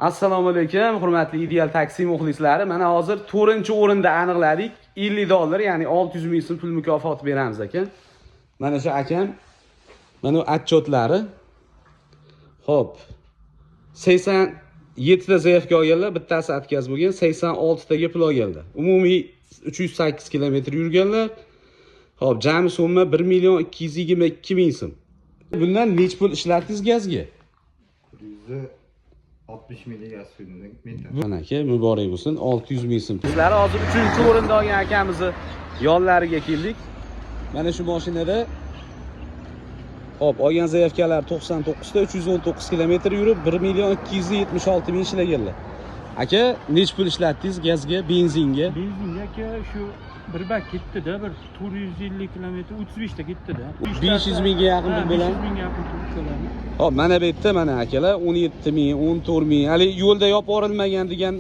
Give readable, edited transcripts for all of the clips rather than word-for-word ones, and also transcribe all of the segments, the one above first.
Assalomu alaykum, hurmatli ideal taksi muxlislari. Mana hozir 4-o'rinda aniqladik. $50, ya'ni 600 ming so'm pul mukofoti beramiz aka. Mana shu akam, mana bu отчеtlari. Xo'p. 87 ta ZFga olganlar, bittasi atkaz bo'lgan, 86 taga pul olganlar. Umumiy 308 kilometr yurganlar. Xo'p, jami summa 1.222 ming so'm. Bundan nech pul ishlatdingiz gazga? 60 ming gaz suyundan metan. Mana aka, muborak bo'lsin. 600 ming so'm. Bizlar hozir 3-o'rinda olgan akamizni yonlariga keldik. Mana shu mashinada hop, olgan ZFkalar 99 ta 319 kilometr yurib 1.276 ming ishlaganlar. Aka, nech pul ishlatdingiz gazga, benzinga? Benzinga aka shu bir bak ketdi-da, bir 450 kilometr 35 ta ketdi-da. 500 mingga yaqin pul bo'ladi. 500 mingga yaqin pul bo'ladi. Hop, mana bu yerda mana akalar 17 ming, 14 ming. Hali yo'lda yopib yuborilmagan degan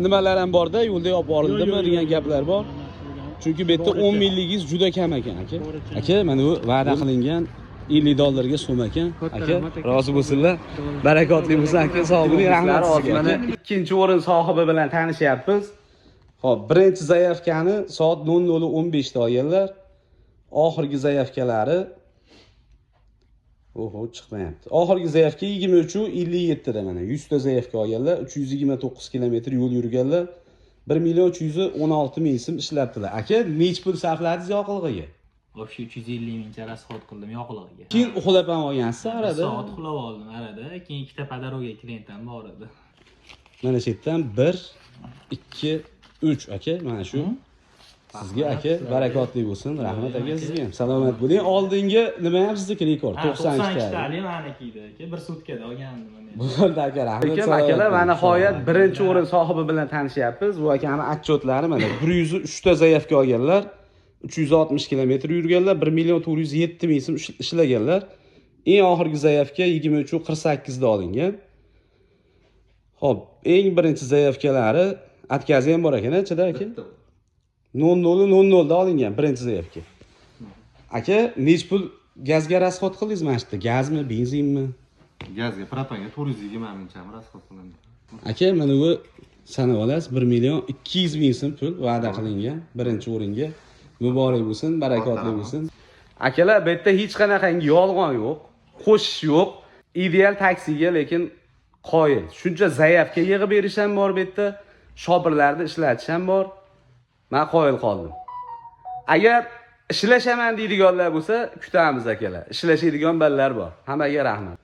nimalar ham bor-da, yo'lda yopib yuborildimi degan gaplar bor. Chunki bu yerda 10 mingligingiz juda kam ekan aka. Aka, mana bu va'da qilingan $50 so'm ekan. Aka, rozi bo'lsinlar. Barakotli bo'lsin aka, sog' bo'ling, rahmat sizga. Ikkinchi o'rin sohibi bilan tanishyapmiz. Hop, birinchi zayafkani soat 00:15 da olganlar. Oxirgi zayafkalari oho, chiqmayapti. Oxirgi zayafka 23:57 da mana 100 ta zayafka olganlar, 329 kilometr yo'l yurganlar. 1.316 ming so'm ishlatdilar. Aka, nech pul sarfladingiz yoqilg'iga? Вообще 350 mingcha rasxod qildim yoqilg'iga. Keyin uxlab ham olgansiz arada. Soat uxlab oldim arada. Keyin ikkita podoroga klient ham bor edi. Mana shu yerdan 1 2 3 aka, mana shu. Sizga aka, barakotli bo'lsin. Rahmat aka sizga ham. Salomat bo'ling. Oldingi nima ham sizniki rekord 92 ta. Manikida aka, bir sutkada olgandim men. Bo'ldi aka, rahmat. Akalar, va nihoyat birinchi o'rin sohibi bilan tanishyapmiz. Bu akani отчеtlari mana 103 ta zayafga olganlar. 360 kilometr yurganlar, 1.407 ming so'm ishlaganlar. Eng oxirgi zayafka 23:48 da olingan. Xo'p, eng birinchi zayafkalari atkazi ham bor ekan, ichida aka. 00:00 da olingan birinchi zayafka. Aka, nech pul gazga rasxod qildingiz mana shu yerda? Gazmi, benzinmi? Gazga, protonga 420 ming cham rasxod qilindi. Aka, mana bu sanab olasiz, 1.200 ming so'm pul va'da qilingan birinchi o'ringa. Muborak bo'lsin, barakotli bo'lsin. Akalar, bu yerda hech qanaqangi yolg'on yo'q, qo'shish yo'q. Ideal taksiga lekin qoyil. Shuncha zayafga yig'ib berish ham bor bu yerda, shopirlarni ishlatish ham bor. Men qoyil qoldim. Agar ishlashaman deydiganlar bo'lsa, kutamiz akalar. Ishlashadigan bolalar bor. Hammaga rahmat.